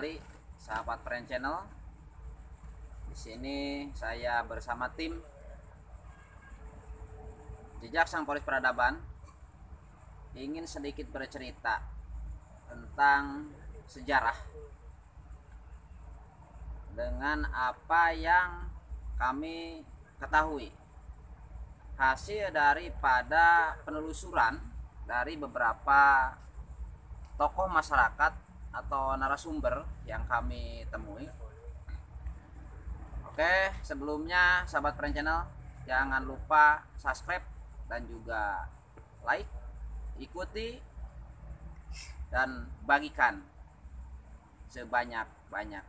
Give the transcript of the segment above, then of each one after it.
kembali sahabat Peren Channel. Di sini saya bersama tim Jejak Sang Polis Peradaban ingin sedikit bercerita tentang sejarah dengan apa yang kami ketahui hasil daripada penelusuran dari beberapa tokoh masyarakat atau narasumber yang kami temui. Oke, sebelumnya sahabat Peren Channel, jangan lupa subscribe dan juga like, ikuti dan bagikan sebanyak-banyaknya.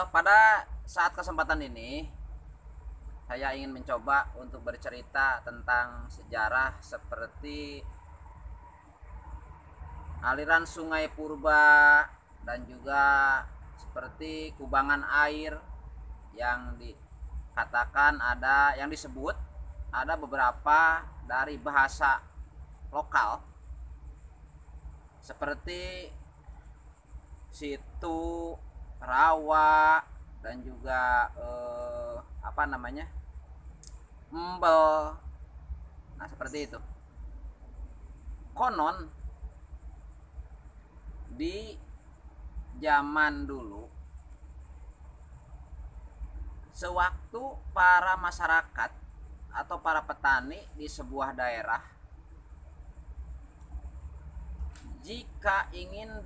Pada saat kesempatan ini saya ingin mencoba untuk bercerita tentang sejarah seperti aliran sungai purba dan juga seperti kubangan air yang dikatakan ada, yang disebut ada beberapa dari bahasa lokal seperti situ, rawa, dan juga embel. Nah, seperti itu. Konon di zaman dulu, sewaktu para masyarakat atau para petani di sebuah daerah jika ingin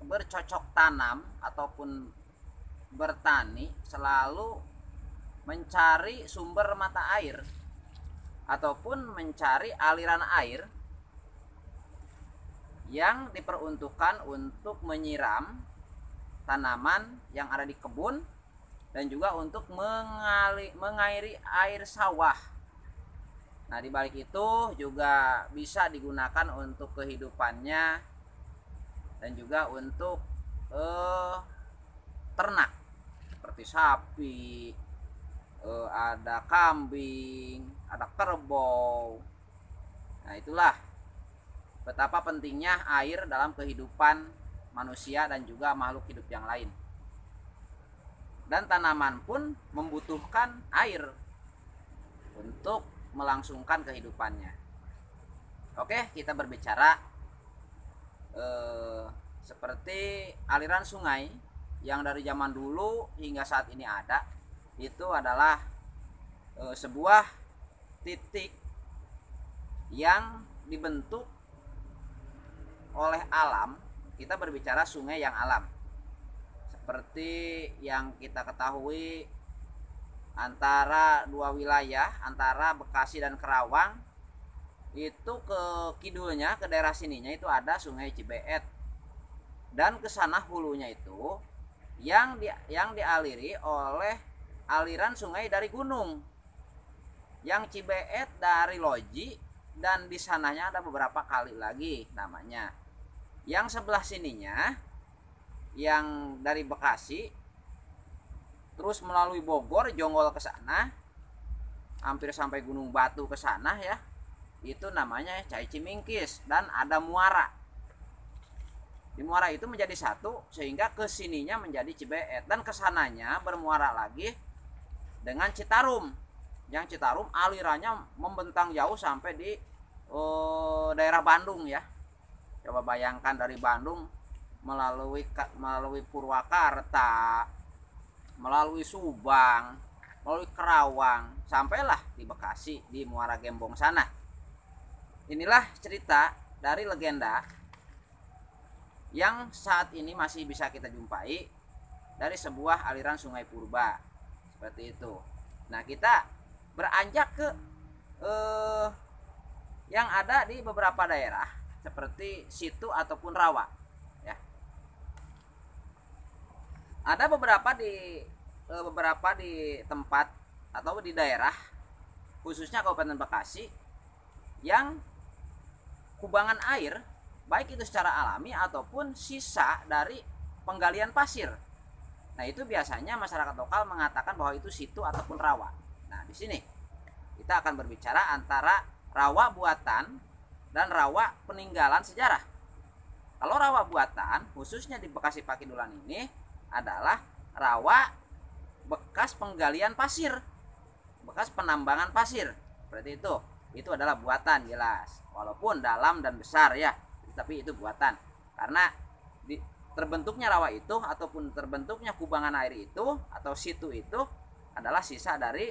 bercocok tanam ataupun bertani, selalu mencari sumber mata air ataupun mencari aliran air yang diperuntukkan untuk menyiram tanaman yang ada di kebun dan juga untuk mengairi air sawah. Nah, di balik itu juga bisa digunakan untuk kehidupannya dan juga untuk ternak seperti sapi, ada kambing, ada kerbau. Nah, itulah betapa pentingnya air dalam kehidupan manusia dan juga makhluk hidup yang lain. Dan tanaman pun membutuhkan air untuk melangsungkan kehidupannya. Oke, kita berbicara seperti aliran sungai yang dari zaman dulu hingga saat ini ada. Itu adalah sebuah titik yang dibentuk oleh alam. Kita berbicara sungai yang alam, seperti yang kita ketahui antara dua wilayah, antara Bekasi dan Kerawang, itu ke kidulnya, ke daerah sininya itu ada sungai Cibeet, dan ke sana hulunya itu yang dialiri oleh aliran sungai dari gunung. Yang Cibeet dari Loji, dan di sananya ada beberapa kali lagi namanya. Yang sebelah sininya yang dari Bekasi terus melalui Bogor, Jonggol ke sana, hampir sampai Gunung Batu ke sana ya. Itu namanya Cai Cimingkis, dan ada muara. Di muara itu menjadi satu sehingga kesininya menjadi Cibeet, dan kesananya bermuara lagi dengan Citarum. Yang Citarum alirannya membentang jauh sampai di daerah Bandung ya. Coba bayangkan dari Bandung melalui Purwakarta, melalui Subang, melalui Kerawang, sampailah di Bekasi, di Muara Gembong sana. Inilah cerita dari legenda yang saat ini masih bisa kita jumpai dari sebuah aliran sungai purba seperti itu. Nah, kita beranjak ke yang ada di beberapa daerah seperti situ ataupun rawa ya. Ada beberapa di tempat atau di daerah khususnya Kabupaten Bekasi yang kubangan air, baik itu secara alami ataupun sisa dari penggalian pasir. Nah, itu biasanya masyarakat lokal mengatakan bahwa itu situ ataupun rawa. Nah, di sini kita akan berbicara antara rawa buatan dan rawa peninggalan sejarah. Kalau rawa buatan, khususnya di Bekasi Pakidulan ini adalah rawa bekas penggalian pasir, bekas penambangan pasir, seperti itu. Itu adalah buatan jelas, walaupun dalam dan besar ya, tapi itu buatan. Karena terbentuknya rawa itu ataupun terbentuknya kubangan air itu atau situ itu adalah sisa dari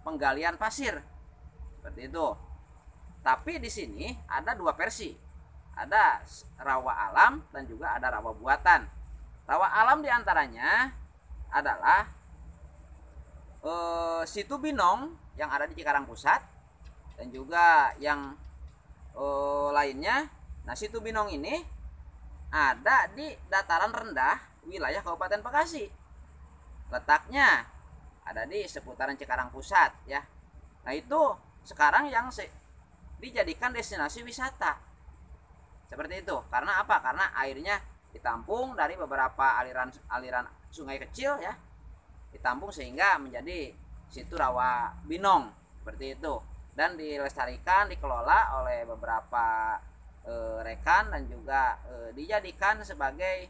penggalian pasir, seperti itu. Tapi di sini ada dua versi, ada rawa alam dan juga ada rawa buatan. Rawa alam diantaranya adalah situ Binong yang ada di Cikarang Pusat dan juga yang lainnya. Nah, situ Binong ini ada di dataran rendah wilayah Kabupaten Bekasi. Letaknya ada di seputaran Cikarang Pusat ya. Nah, itu sekarang yang dijadikan destinasi wisata. Seperti itu. Karena apa? Karena airnya ditampung dari beberapa aliran sungai kecil ya. Ditampung sehingga menjadi situ rawa Binong, seperti itu. Dan dilestarikan, dikelola oleh beberapa rekan dan juga dijadikan sebagai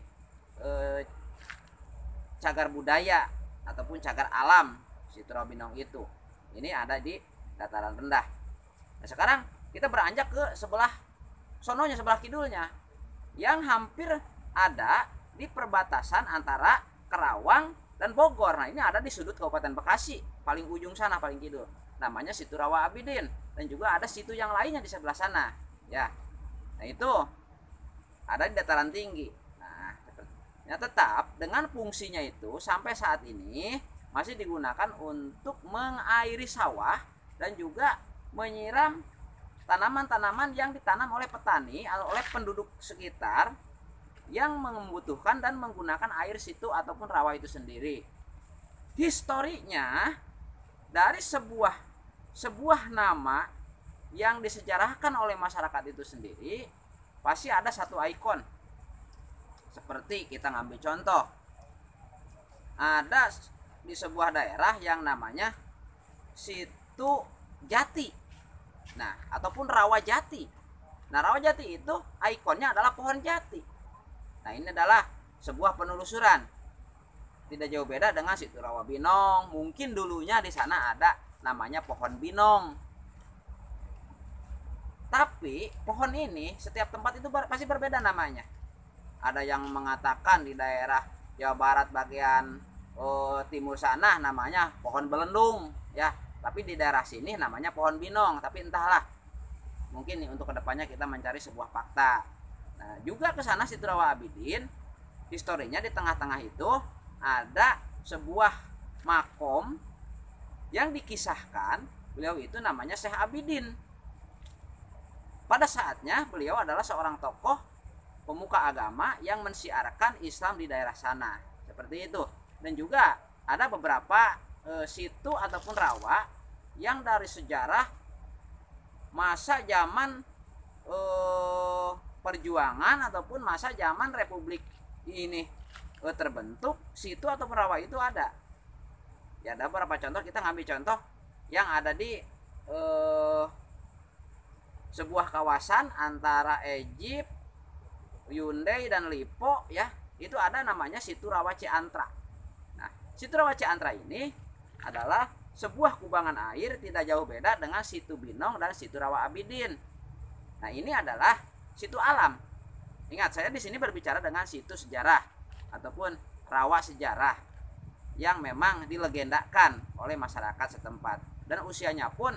cagar budaya ataupun cagar alam situ rawa Binong itu. Ini ada di dataran rendah. Nah, sekarang kita beranjak ke sebelah sononya, sebelah kidulnya, yang hampir ada di perbatasan antara Kerawang dan Bogor. Nah, ini ada di sudut Kabupaten Bekasi, paling ujung sana, paling kidul. Namanya situ rawa Abidin, dan juga ada situ yang lainnya di sebelah sana ya. Nah, itu ada di dataran tinggi. Nah, tetap dengan fungsinya itu sampai saat ini masih digunakan untuk mengairi sawah dan juga menyiram tanaman-tanaman yang ditanam oleh petani atau oleh penduduk sekitar yang membutuhkan dan menggunakan air situ ataupun rawa itu sendiri. Historinya dari sebuah nama yang disejarahkan oleh masyarakat itu sendiri, pasti ada satu ikon. Seperti kita ngambil contoh, ada di sebuah daerah yang namanya situ Jati, nah ataupun rawa Jati. Nah, rawa Jati itu ikonnya adalah pohon jati. Nah, ini adalah sebuah penelusuran. Tidak jauh beda dengan situ rawa Binong. Mungkin dulunya di sana ada namanya pohon Binong. Tapi pohon ini setiap tempat itu pasti berbeda namanya. Ada yang mengatakan di daerah Jawa Barat bagian timur sana namanya pohon belendung ya. Tapi di daerah sini namanya pohon Binong. Tapi entahlah. Mungkin untuk kedepannya kita mencari sebuah fakta. Nah, juga ke sana situ rawa Abidin, historinya di tengah-tengah itu ada sebuah makom yang dikisahkan beliau itu namanya Syekh Abidin. Pada saatnya beliau adalah seorang tokoh pemuka agama yang mensiarkan Islam di daerah sana, seperti itu. Dan juga ada beberapa situ ataupun rawa yang dari sejarah masa zaman perjuangan ataupun masa zaman Republik ini terbentuk, situ atau rawa itu ada. Ya, ada beberapa contoh, kita ngambil contoh yang ada di sebuah kawasan antara Egypt, Hyundai dan Lipo ya. Itu ada namanya situ rawa Ciantra. Nah, situ rawa Ciantra ini adalah sebuah kubangan air tidak jauh beda dengan situ Binong dan situ rawa Abidin. Nah, ini adalah situ alam. Ingat, saya di sini berbicara dengan situ sejarah ataupun rawa sejarah yang memang dilegendakan oleh masyarakat setempat dan usianya pun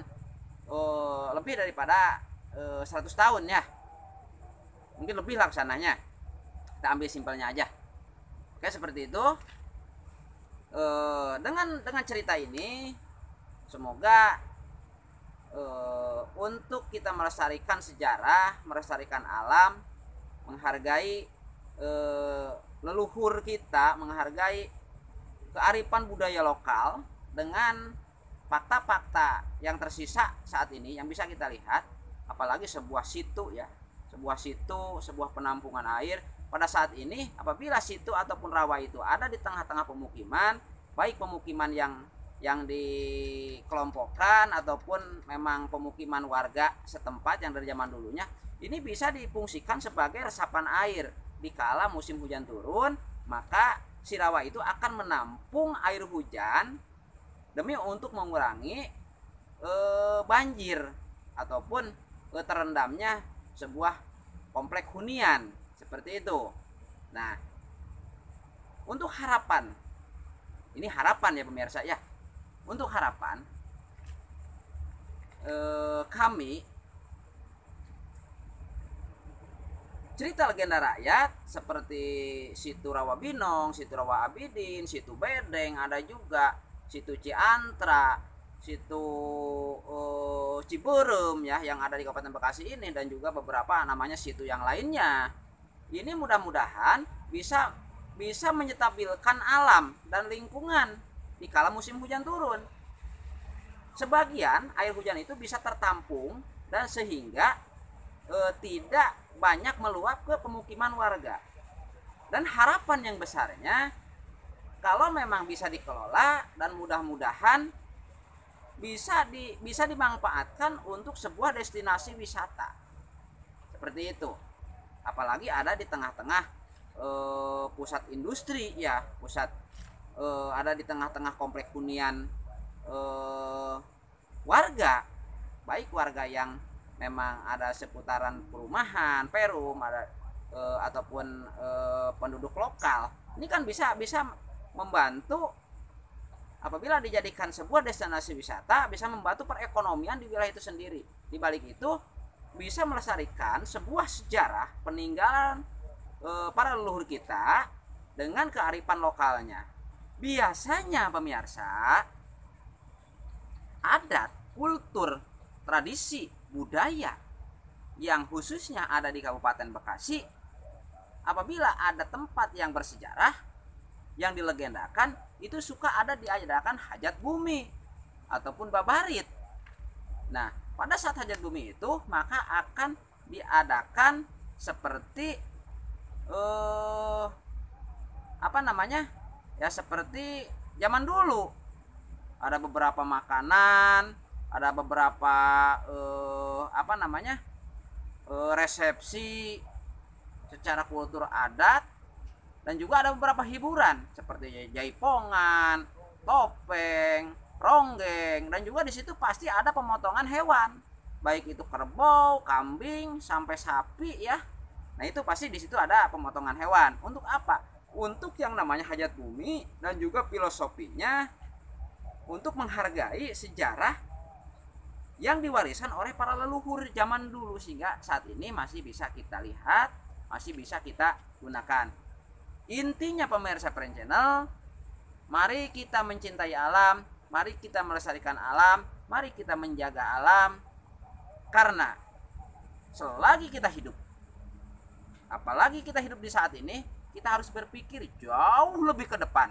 lebih daripada 100 tahun ya. Mungkin lebih laksananya. Kita ambil simpelnya aja. Oke, seperti itu. Dengan cerita ini semoga untuk kita melestarikan sejarah, melestarikan alam, menghargai leluhur kita, menghargai kearifan budaya lokal dengan fakta-fakta yang tersisa saat ini yang bisa kita lihat, apalagi sebuah situ ya, sebuah penampungan air pada saat ini. Apabila situ ataupun rawa itu ada di tengah-tengah pemukiman, baik pemukiman yang yang dikelompokkan ataupun memang pemukiman warga setempat yang dari zaman dulunya, ini bisa difungsikan sebagai resapan air. Dikala musim hujan turun, maka si rawa itu akan menampung air hujan demi untuk mengurangi banjir ataupun terendamnya sebuah komplek hunian seperti itu. Nah, untuk harapan, ini harapan ya pemirsa ya. Untuk harapan, kami cerita legenda rakyat seperti Situ Rawa Binong, Situ Rawa Abidin, Situ Bedeng, ada juga Situ Ciantra, Situ Ciberem ya yang ada di Kabupaten Bekasi ini, dan juga beberapa namanya situ yang lainnya. Ini mudah-mudahan bisa menstabilkan alam dan lingkungan di kala musim hujan turun. Sebagian air hujan itu bisa tertampung dan sehingga tidak banyak meluap ke pemukiman warga. Dan harapan yang besarnya, kalau memang bisa dikelola dan mudah-mudahan bisa dimanfaatkan untuk sebuah destinasi wisata seperti itu. Apalagi ada di tengah-tengah pusat industri ya, ada di tengah-tengah komplek hunian warga, baik warga yang memang ada seputaran perumahan, perum, ada ataupun penduduk lokal. Ini kan bisa membantu apabila dijadikan sebuah destinasi wisata, bisa membantu perekonomian di wilayah itu sendiri. Di balik itu bisa melestarikan sebuah sejarah peninggalan para leluhur kita dengan kearifan lokalnya. Biasanya pemirsa, adat, kultur, tradisi, budaya yang khususnya ada di Kabupaten Bekasi, apabila ada tempat yang bersejarah yang dilegendakan, itu suka ada diadakan hajat bumi ataupun babarit. Nah, pada saat hajat bumi itu maka akan diadakan seperti seperti zaman dulu. Ada beberapa makanan, ada beberapa resepsi secara kultur adat, dan juga ada beberapa hiburan seperti jaipongan, topeng, ronggeng, dan juga di situ pasti ada pemotongan hewan, baik itu kerbau, kambing, sampai sapi ya. Nah, itu pasti di situ ada pemotongan hewan. Untuk apa? Untuk yang namanya hajat bumi, dan juga filosofinya untuk menghargai sejarah yang diwariskan oleh para leluhur zaman dulu, sehingga saat ini masih bisa kita lihat, masih bisa kita gunakan. Intinya pemirsa Pren Channel, mari kita mencintai alam, mari kita melestarikan alam, mari kita menjaga alam. Karena selagi kita hidup, apalagi kita hidup di saat ini, kita harus berpikir jauh lebih ke depan.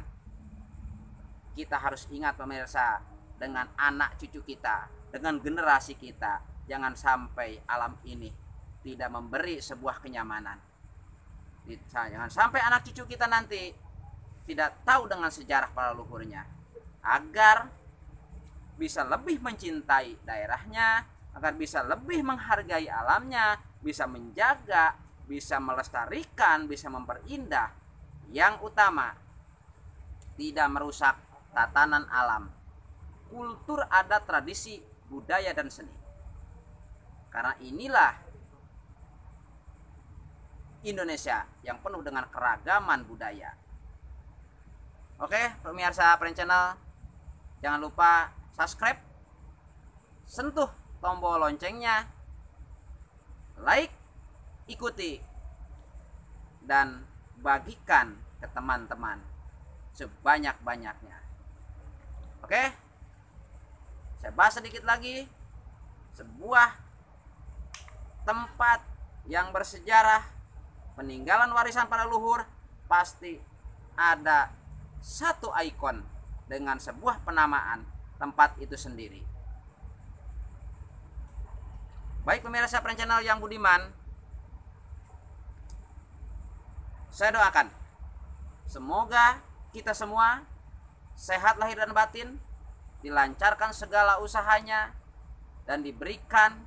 Kita harus ingat pemirsa, dengan anak cucu kita, dengan generasi kita, jangan sampai alam ini tidak memberi sebuah kenyamanan. Jangan sampai anak cucu kita nanti tidak tahu dengan sejarah para leluhurnya, agar bisa lebih mencintai daerahnya, agar bisa lebih menghargai alamnya, bisa menjaga, bisa melestarikan, bisa memperindah. Yang utama, tidak merusak tatanan alam, kultur, adat, tradisi, budaya, dan seni. Karena inilah Indonesia yang penuh dengan keragaman budaya. Oke, pemirsa Pren Channel, jangan lupa subscribe, sentuh tombol loncengnya, like, ikuti, dan bagikan ke teman-teman sebanyak-banyaknya. Oke, saya bahas sedikit lagi. Sebuah tempat yang bersejarah, peninggalan warisan para leluhur, pasti ada satu ikon dengan sebuah penamaan tempat itu sendiri. Baik pemirsa Pren Channel yang budiman, saya doakan semoga kita semua sehat lahir dan batin, dilancarkan segala usahanya, dan diberikan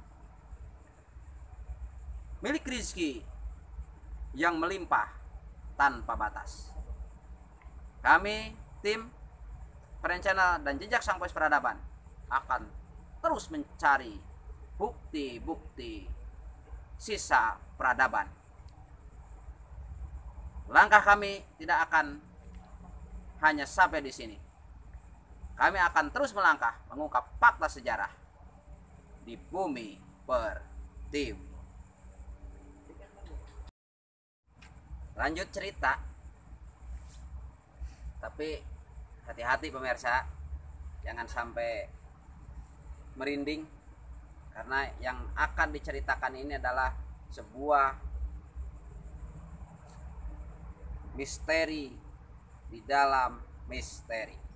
milik rizki yang melimpah tanpa batas. Kami tim perencana dan jejak Sang Pes Peradaban akan terus mencari bukti-bukti sisa peradaban. Langkah kami tidak akan hanya sampai di sini. Kami akan terus melangkah mengungkap fakta sejarah di Bumi Pertiwi. Lanjut cerita. Tapi hati-hati pemirsa, jangan sampai merinding, karena yang akan diceritakan ini adalah sebuah misteri di dalam misteri.